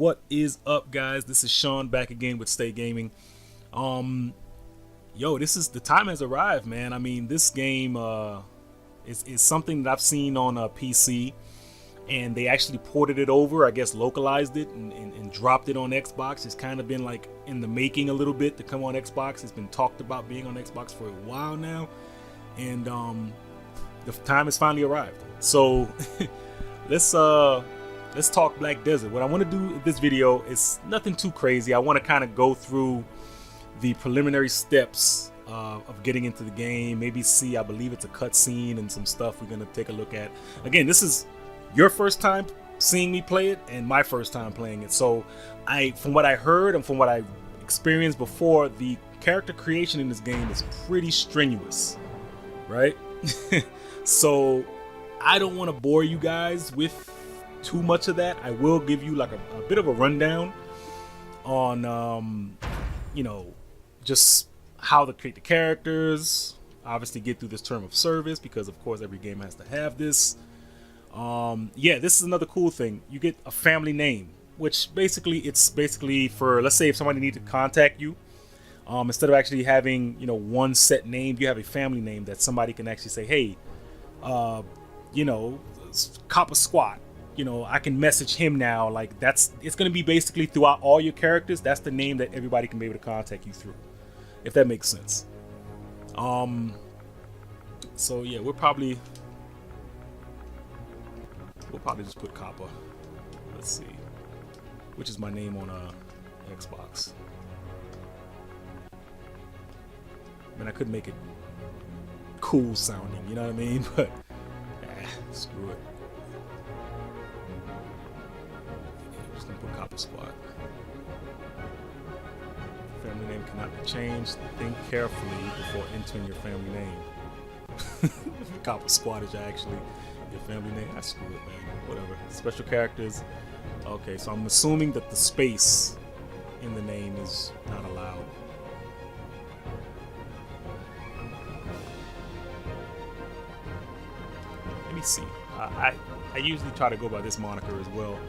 What is up, guys? This is Sean back again with Stay Gaming. This is the time has arrived, man. I mean, this game is something that I've seen on a PC, and they actually ported it over, I guess localized it and dropped it on Xbox. It's kind of been like in the making a little bit to come on Xbox. It's been talked about being on Xbox for a while now, and the time has finally arrived. So let's talk Black Desert. What I want to do in this video is nothing too crazy. I want to kind of go through the preliminary steps of getting into the game. Maybe see, I believe it's a cutscene and some stuff we're going to take a look at. Again, this is your first time seeing me play it and my first time playing it. So from what I heard and from what I experienced before, the character creation in this game is pretty strenuous, right? So I don't want to bore you guys with too much of that. I will give you like a bit of a rundown on just how to create the characters, obviously get through this term of service, because of course every game has to have this. This is another cool thing. You get a family name, which it's basically for, let's say if somebody needs to contact you, instead of actually having one set name, you have a family name that somebody can actually say, hey, Copper Squat, I can message him now. Like it's going to be basically throughout all your characters. That's the name that everybody can be able to contact you through, if that makes sense. So yeah, we'll probably just put Copper. Let's see, which is my name on Xbox. I mean, I could make it cool sounding, you know what I mean? But screw it. I'm just gonna put Copper Squad. Family name cannot be changed. Think carefully before entering your family name. Copper Squad is actually your family name. I screw it, man. Whatever. Special characters. Okay, so I'm assuming that the space in the name is not allowed. Let me see. I usually try to go by this moniker as well.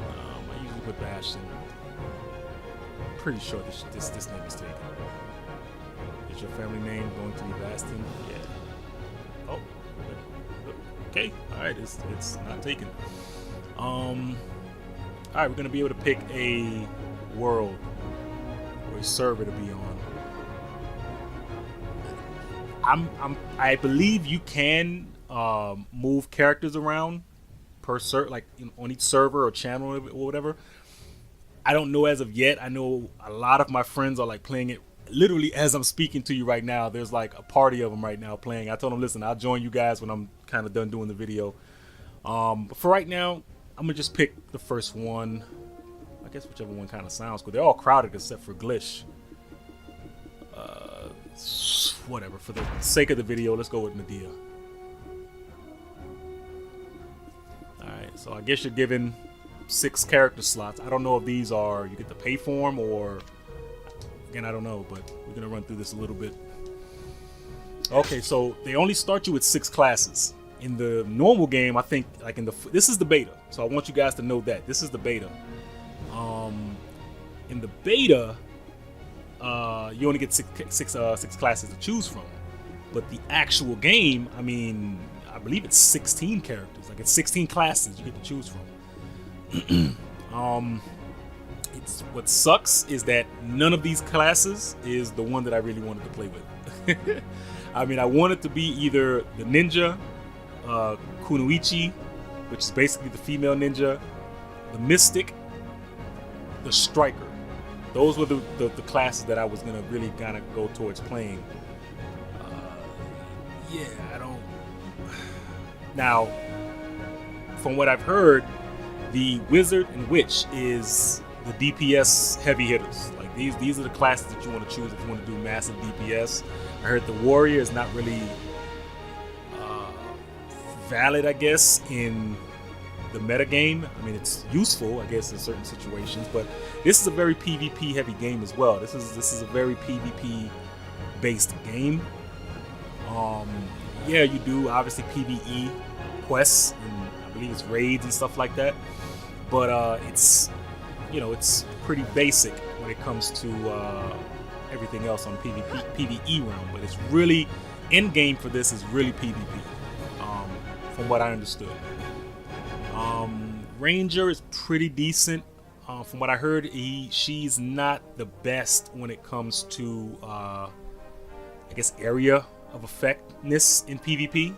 I usually put Bastion. I'm pretty sure this name is taken. Is your family name going to be Bastion? Yeah. Oh. Okay. All right. It's not taken. All right. We're gonna be able to pick a world or a server to be on. I believe you can move characters around per on each server or channel or whatever. I don't know as of yet. I know a lot of my friends are like playing it literally as I'm speaking to you right now. There's like a party of them right now playing. I told them, listen, I'll join you guys when I'm kind of done doing the video. But for right now, I'm gonna just pick the first one. I guess whichever one kind of sounds good. They're all crowded except for Glitch. Whatever, for the sake of the video, let's go with Medea. Alright, so I guess you're given 6 character slots. I don't know if these are, you get to pay for them, or again, I don't know, but we're gonna run through this a little bit. Okay, so they only start you with 6 classes. In the normal game, I think, like this is the beta, so I want you guys to know that this is the beta. In the beta, you only get six classes to choose from, but the actual game, I mean, I believe it's 16 characters. Like it's 16 classes you get to choose from. It's what sucks is that none of these classes is the one that I really wanted to play with. I mean, I wanted to be either the ninja, Kunoichi, which is basically the female ninja, the mystic, the striker. Those were the classes that I was gonna really kind of go towards playing. I don't. Now, from what I've heard, the wizard and witch is the DPS heavy hitters. Like these are the classes that you want to choose if you want to do massive DPS. I heard the warrior is not really valid, I guess, in the meta game. I mean, it's useful, I guess, in certain situations, but this is a very PvP heavy game as well. This is a very PvP based game. Yeah, you do obviously PvE quests and I believe it's raids and stuff like that. but it's, you know, it's pretty basic when it comes to everything else on PvE realm. But it's really end game for this is really PvP, from what I understood. Ranger is pretty decent. From what I heard, she's not the best when it comes to, I guess, area of effectiveness in PvP.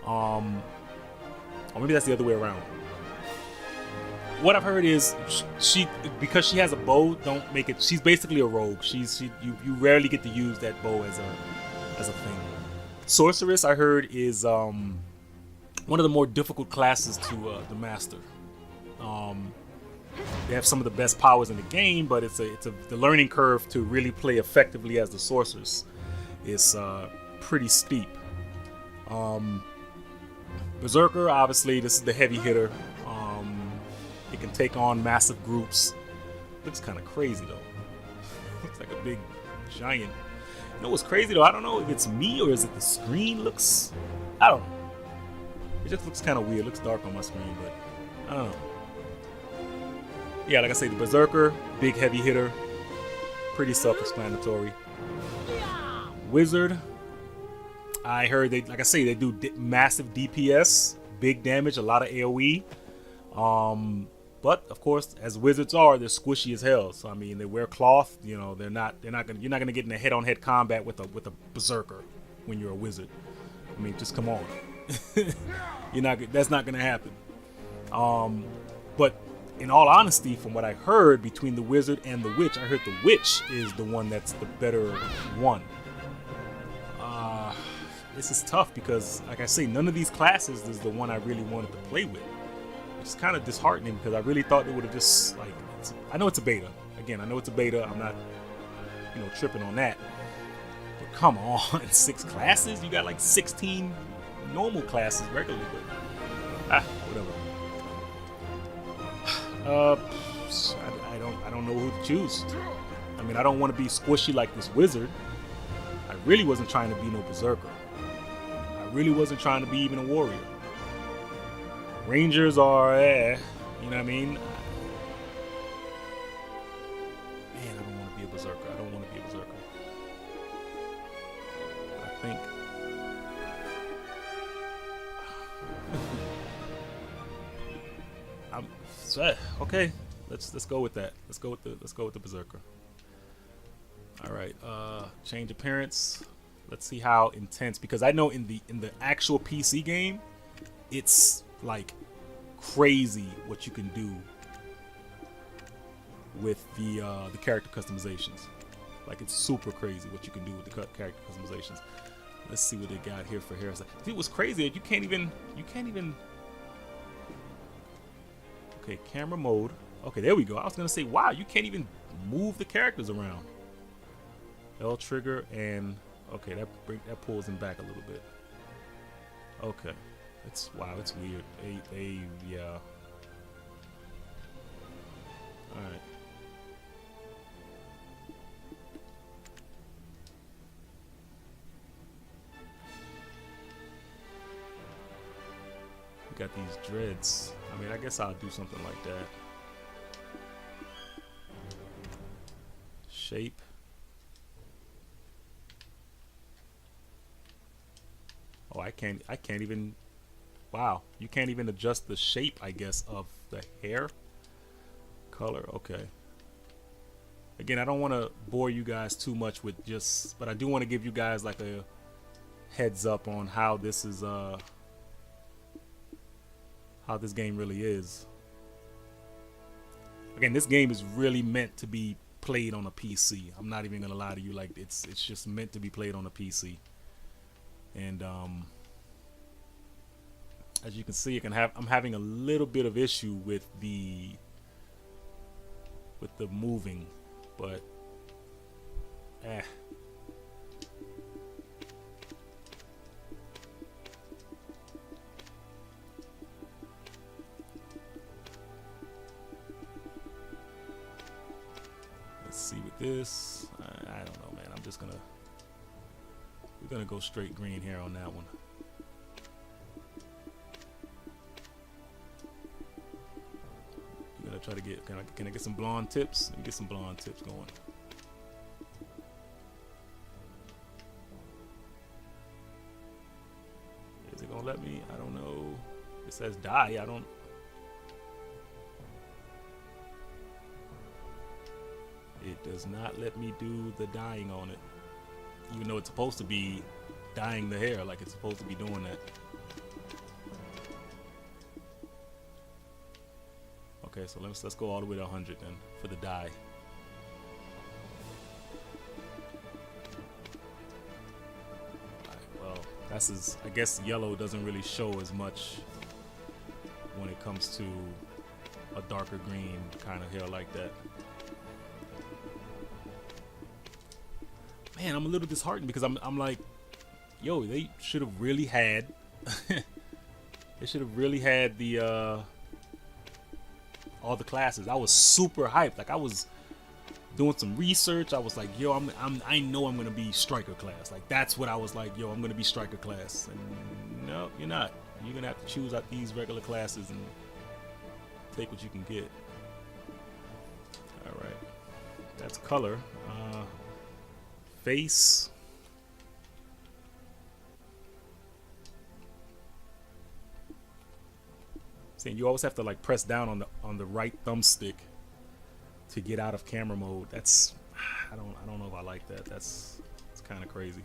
Or maybe that's the other way around. What I've heard is she because she has a bow, don't make it. She's basically a rogue. You rarely get to use that bow as a thing. Sorceress, I heard, is one of the more difficult classes to master. They have some of the best powers in the game, but the learning curve to really play effectively as the sorceress is pretty steep. Berserker, obviously, this is the heavy hitter. It can take on massive groups. Looks kind of crazy though. Looks like a big giant. You know what's crazy though? I don't know if it's me or is it the screen looks. I don't know. It just looks kind of weird. It looks dark on my screen, but I don't know. Yeah, like I say, the Berserker, big heavy hitter, pretty self-explanatory. Wizard, I heard they, like I say, they do massive DPS, big damage, a lot of AOE. But of course, as wizards are, they're squishy as hell. So I mean, they wear cloth. You know, you're not gonna get in a head-on-head combat with a berserker when you're a wizard. I mean, just come on. That's not gonna happen. But in all honesty, from what I heard, between the wizard and the witch, I heard the witch is the one that's the better one. This is tough because, like I say, none of these classes is the one I really wanted to play with. It's kind of disheartening because I really thought they would have just, like, I know it's a beta. Again, I know it's a beta. I'm not, tripping on that. But come on, 6 classes? You got like 16 normal classes regularly. But, whatever. I don't know who to choose. I mean, I don't want to be squishy like this wizard. I really wasn't trying to be no berserker. I really wasn't trying to be even a warrior. Rangers are, you know what I mean? Man, I don't want to be a berserker. I don't want to be a berserker. I think okay. Let's go with that. Let's go with the berserker. All right. Change appearance. Let's see how intense, because I know in the actual PC game, it's like crazy what you can do with the character customizations. Like, it's super crazy what you can do with the character customizations. Let's see what they got here for hairstyle. Dude, what's crazy? You can't even. Okay, camera mode. Okay, there we go. I was gonna say, wow, you can't even move the characters around. L trigger and okay, that pulls him back a little bit. Okay. It's weird. Yeah. All right. We got these dreads. I mean, I guess I'll do something like that. Shape. Oh, I can't even. Wow, you can't even adjust the shape, I guess, of the hair color. Okay. Again, I don't want to bore you guys too much with but I do want to give you guys like a heads up on how this is, how this game really is. Again, this game is really meant to be played on a PC. I'm not even gonna lie to you. Like, it's just meant to be played on a PC. And as you can see, I'm having a little bit of issue with the moving, but let's see with this. I don't know, man. We're gonna go straight green here on that one. gotta try to get. Can I get some blonde tips? Let me get some blonde tips going. Is it gonna let me? I don't know. It says dye. I don't. It does not let me do the dyeing on it, even though it's supposed to be dyeing the hair, like it's supposed to be doing that. Okay, so let's go all the way to 100 then for the dye. Alright, well, that's as, I guess yellow doesn't really show as much when it comes to a darker green kind of hair like that. Man, I'm a little disheartened because I'm like, yo, they should have really had they should have really had the all the classes. I was super hyped. Like I was doing some research. I was like, yo, I know I'm gonna be striker class. Like that's what I was like, yo, I'm gonna be striker class. And no, you're not. You're gonna have to choose out these regular classes and take what you can get. All right, that's color. Face. Saying you always have to like press down on the right thumbstick to get out of camera mode. That's I don't know if I like that. It's kind of crazy.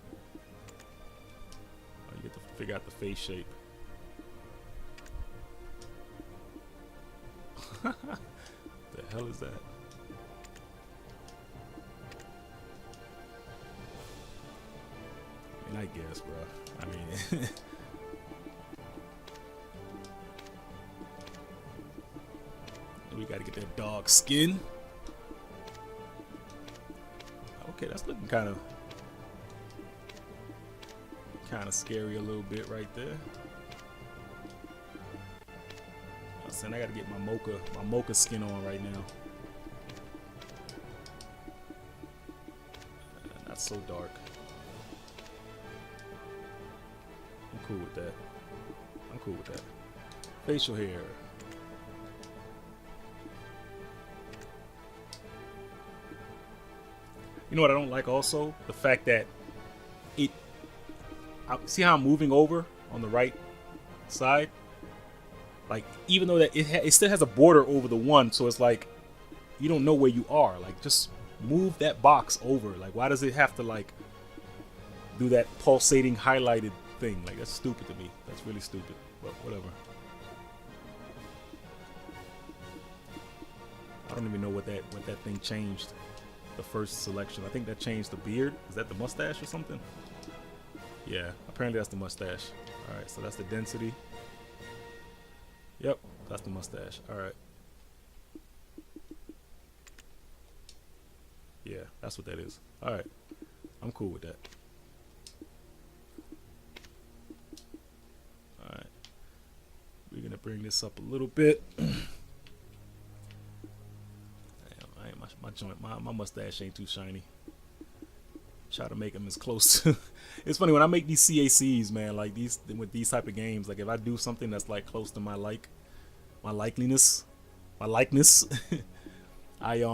You get to figure out the face shape. The hell is that? I mean, I guess, bro. I mean. We gotta get that dog skin. Okay, that's looking kind of scary a little bit right there. I was saying I gotta get my mocha skin on right now. Not so dark. I'm cool with that. I'm cool with that. Facial hair. You know what I don't like also? The fact that see how I'm moving over on the right side? Like, even though that it still has a border over the one, so it's like, you don't know where you are. Like, just move that box over. Like, why does it have to, like, do that pulsating highlighted thing? Like, that's stupid to me. That's really stupid, but whatever. I don't even know what that thing changed. The first selection. I think that changed the beard. Is that the mustache or something? Yeah, apparently that's the mustache. Alright, so that's the density. Yep, that's the mustache. Alright. Yeah, that's what that is. Alright. I'm cool with that. Alright. We're gonna bring this up a little bit. My joint, my mustache ain't too shiny. Try to make them as close to. It's funny when I make these CACs, man. Like with these type of games, like if I do something that's like close to my likeness, I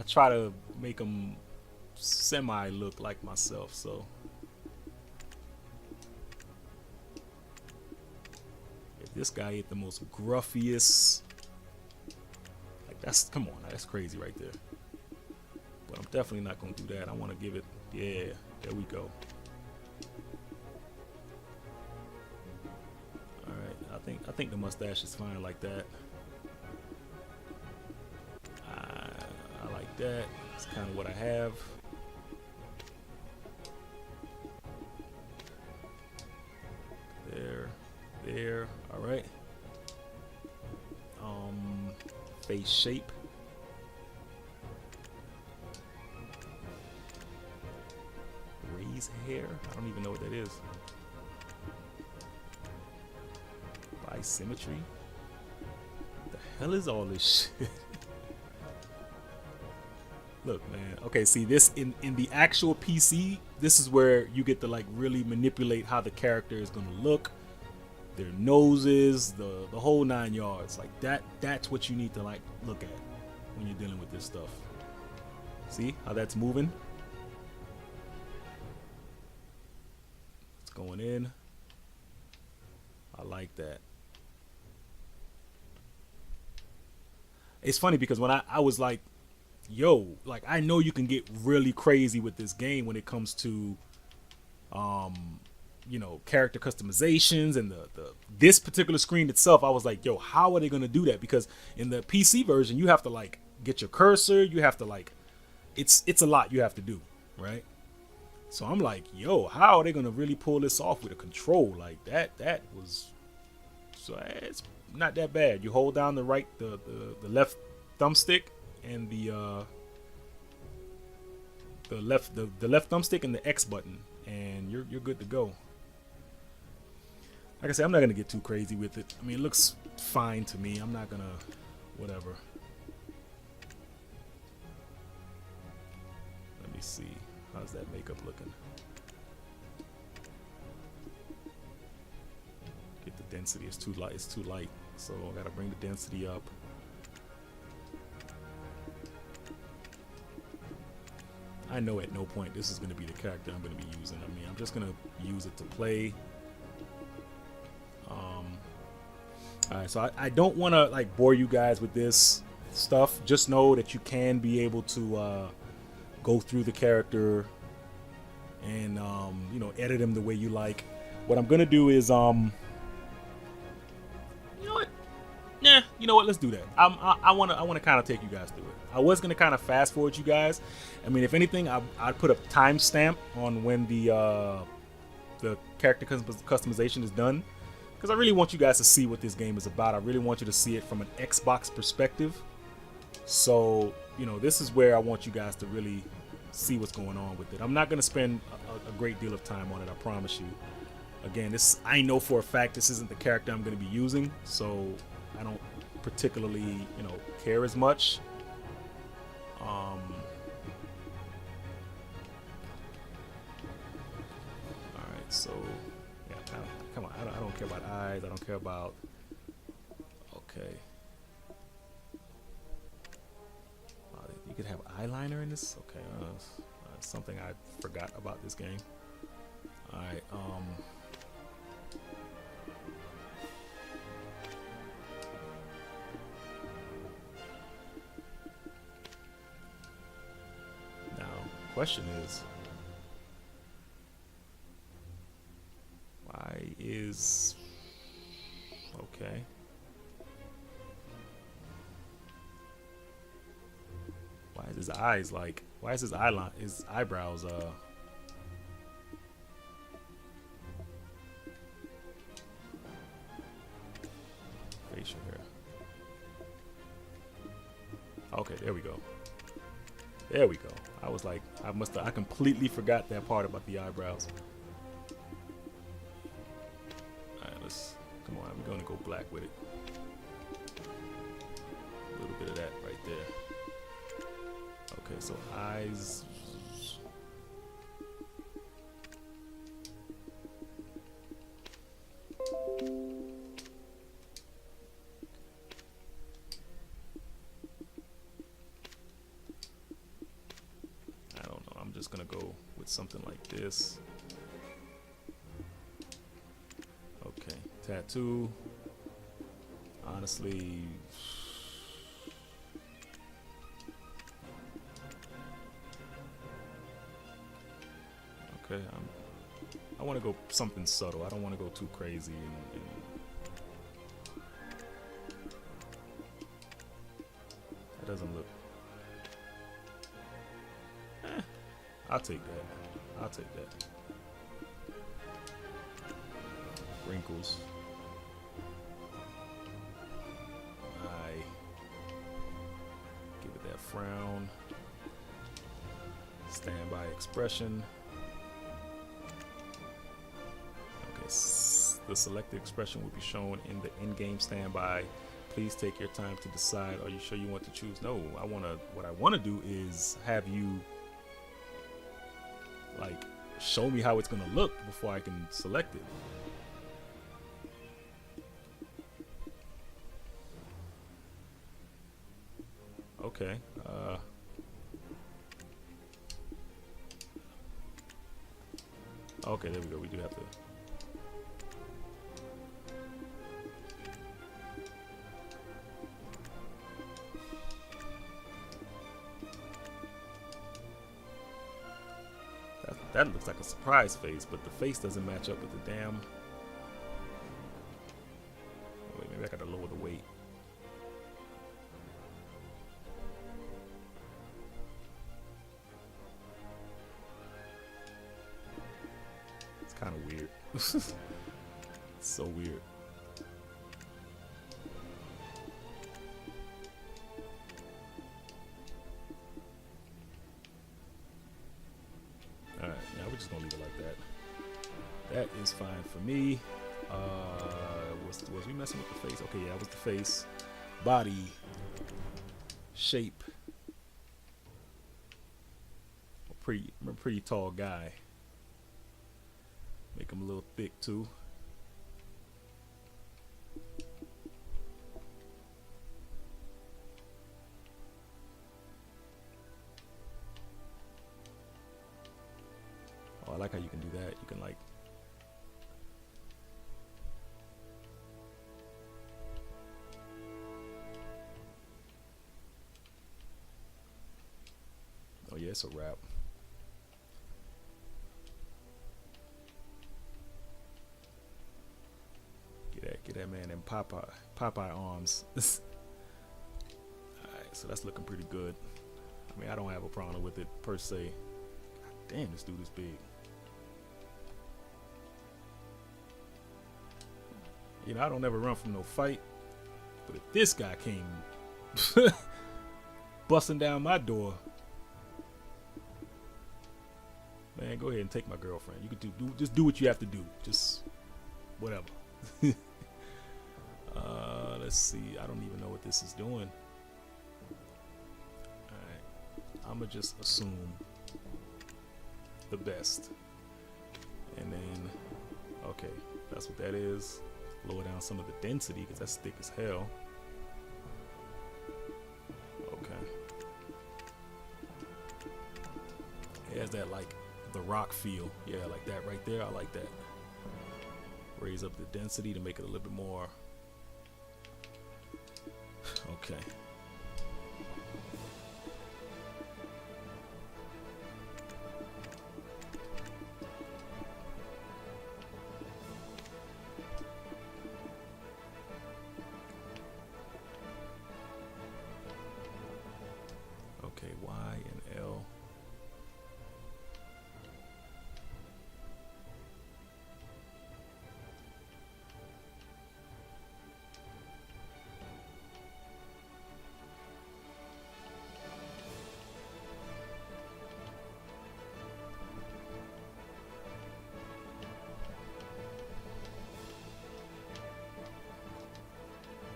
try to make them semi look like myself. So if this guy ain't the most gruffiest. That's, come on, that's crazy right there. But I'm definitely not gonna do that. I want to give it, yeah, there we go. All right, I think the mustache is fine like that. I like that. It's kind of what I have. There. All right. Face shape. Raise hair. I don't even know what that is. Bisymmetry. What the hell is all this shit? Look, man. Okay, see this in the actual PC. This is where you get to like really manipulate how the character is gonna look. their noses, the whole 9 yards. Like that's what you need to like look at when you're dealing with this stuff. See how that's moving? It's going in. I like that. It's funny because when I was like, yo, like I know you can get really crazy with this game when it comes to character customizations and the this particular screen itself. I was like, yo, how are they gonna do that? Because in the PC version you have to like get your cursor, you have to like it's a lot you have to do, right? So I'm like, yo, how are they gonna really pull this off with a control like that? That was so it's not that bad. You hold down the left thumbstick and the left thumbstick and the X button, and you're good to go. Like I said, I'm not gonna get too crazy with it. I mean, it looks fine to me. I'm not gonna whatever. Let me see. How's that makeup looking? Get the density. It's too light. It's too light. So I gotta bring the density up. I know at no point this is going to be the character I'm going to be using. I mean, I'm just going to use it to play. Alright, so I don't want to like bore you guys with this stuff. Just know that you can be able to go through the character and edit him the way you like. What I'm going to do is you know what? Let's do that. I want to kind of take you guys through it. I was going to kind of fast forward you guys. I mean, if anything, I'd put a timestamp on when the character customization is done, because I really want you guys to see what this game is about. I really want you to see it from an Xbox perspective. So, this is where I want you guys to really see what's going on with it. I'm not going to spend a great deal of time on it, I promise you. Again, I know for a fact this isn't the character I'm going to be using, so I don't particularly, care as much. Alright, so yeah, come on. I don't care about eyes. I don't care about. Okay. You could have eyeliner in this. Okay, something I forgot about this game. All right. Now, question is, why is okay? Why is his eyes like? Why is his eyebrows facial hair? Okay, there we go. There we go. I was like, I completely forgot that part about the eyebrows. All right, come on. We're gonna go black with it. A little bit of that right there. Okay, so eyes. I don't know. I'm just gonna go with something like this. Okay, tattoo. Honestly. Okay, I want to go something subtle. I don't want to go too crazy. That doesn't look. I'll take that. I'll take that. Wrinkles. Give it that frown. Standby expression. The selected expression will be shown in the in-game standby. Please take your time to decide. Are you sure you want to choose? No, what I want to do is have you like show me how it's gonna look before I can select it. Okay. Okay, there we go. We do have to. That looks like a surprise face, but the face doesn't match up with the damn. Oh, wait, maybe I gotta lower the weight. It's kind of weird. It's so weird. Alright, now we're just gonna leave it like that. That is fine for me. Was we messing with the face? Okay, yeah, that was the face. Body. Shape. I'm a pretty tall guy. Make him a little thick too. Oh, I like how you can do that. You can like oh yeah, it's a wrap. Get that man in Popeye arms. Alright, so that's looking pretty good. I mean, I don't have a problem with it per se. God damn, this dude is big. You know, I don't ever run from no fight. But if this guy came busting down my door, man, go ahead and take my girlfriend. You could just do what you have to do. Just whatever. Let's see. I don't even know what this is doing. Alright. I'ma just assume the best. And then okay, that's what that is. Lower down some of the density because that's thick as hell. Okay. It has that like the rock feel. Yeah, like that right there. I like that. Raise up the density to make it a little bit more. Okay. Okay, Y and L.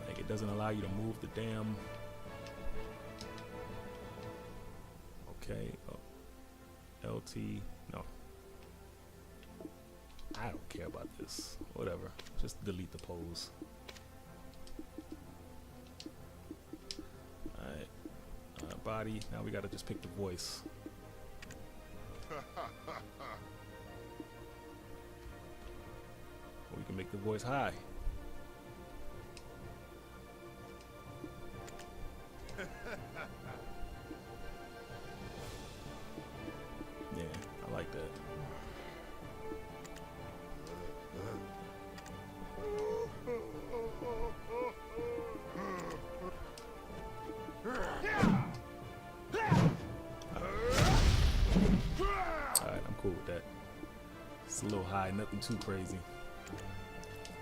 Like it doesn't allow you to move the damn. Okay, LT, no. I don't care about this. Whatever, just delete the pose. Alright, body, now we gotta just pick the voice. We can make the voice high. Yeah, I like that. Alright, I'm cool with that. It's a little high, nothing too crazy.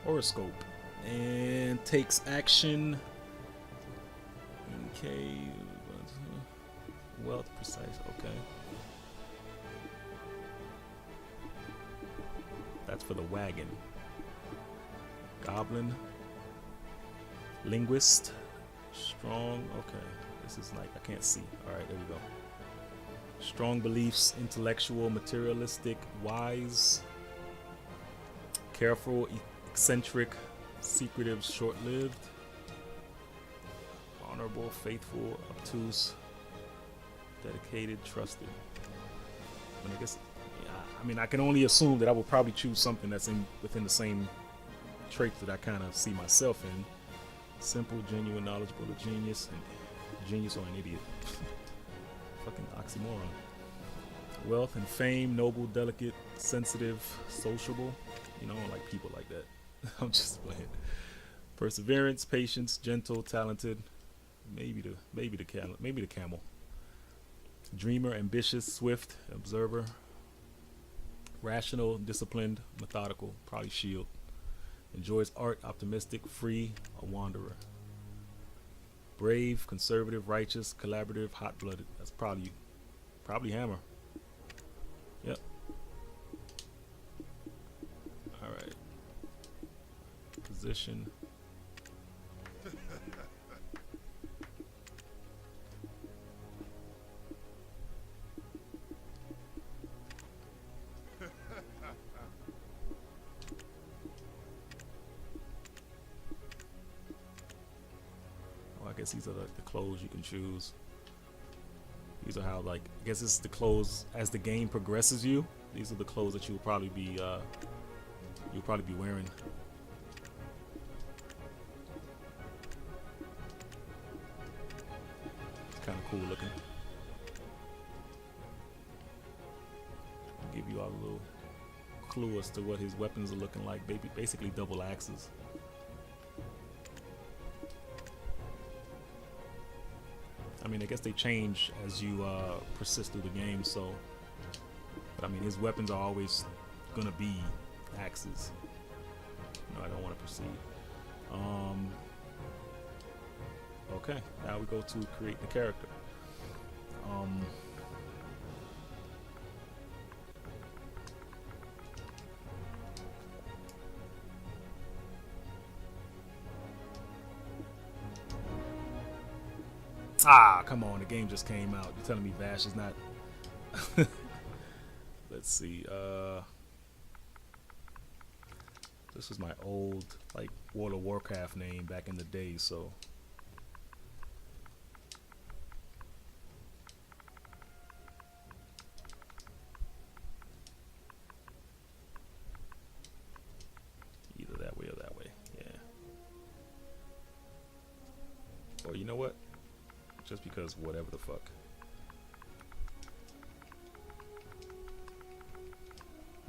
Horoscope. And takes action. Okay. Wealth precise, okay. That's for the wagon. Goblin. Linguist. Strong, okay. This is like, I can't see. Alright, there we go. Strong beliefs, intellectual, materialistic, wise, careful, eccentric, secretive, short-lived. honorable, faithful, obtuse, dedicated, trusted. But I guess, yeah, I mean, I can only assume that I will probably choose something that's within the same traits that I kind of see myself in. Simple, genuine, knowledgeable, a genius, and genius or an idiot. Fucking oxymoron. Wealth and fame, noble, delicate, sensitive, sociable. You know, I don't like people like that. I'm just playing. Perseverance, patience, gentle, talented. Maybe the camel. Dreamer, ambitious, swift, observer. Rational, disciplined, methodical. Probably shield. Enjoys art, optimistic, free, a wanderer. Brave, conservative, righteous, collaborative, hot-blooded. That's probably hammer. Yep. All right. Position. Oh, I guess these are the clothes you can choose. These are how, like, I guess it's the clothes as the game progresses you. These are the clothes that you'll probably be wearing. It's kind of cool looking. I'll give you all a little clue as to what his weapons are looking like. Basically double axes. I mean, I guess they change as you persist through the game, so. But I mean, his weapons are always gonna be axes. No, I don't want to proceed. Okay, now we go to create the character. Come on, the game just came out. You're telling me Vash is not. Let's see. This was my old, like, World of Warcraft name back in the day, so. Either that way or that way, yeah. Or you know what? Just because whatever the fuck.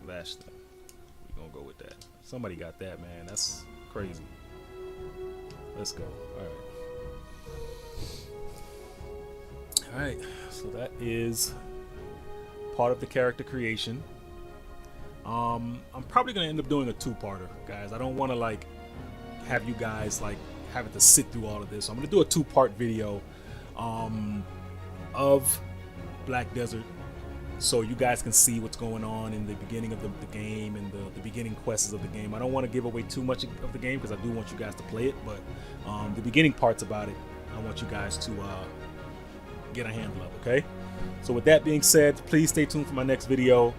Vash them. We're gonna go with that. Somebody got that, man. That's crazy. Let's go. Alright, so that is part of the character creation. I'm probably gonna end up doing a two-parter, guys. I don't want to like have you guys like having to sit through all of this. So I'm gonna do a two-part video of Black Desert, so you guys can see what's going on in the beginning of the game and the beginning quests of the game. I don't want to give away too much of the game because I do want you guys to play it, but the beginning parts about it, I want you guys to get a handle of, okay? So with that being said, please stay tuned for my next video.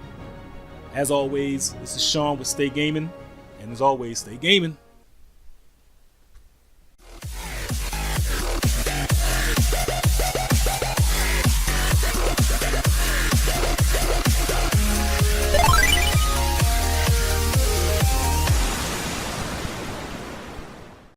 As always, this is Sean with Stay Gaming, and as always, stay gaming.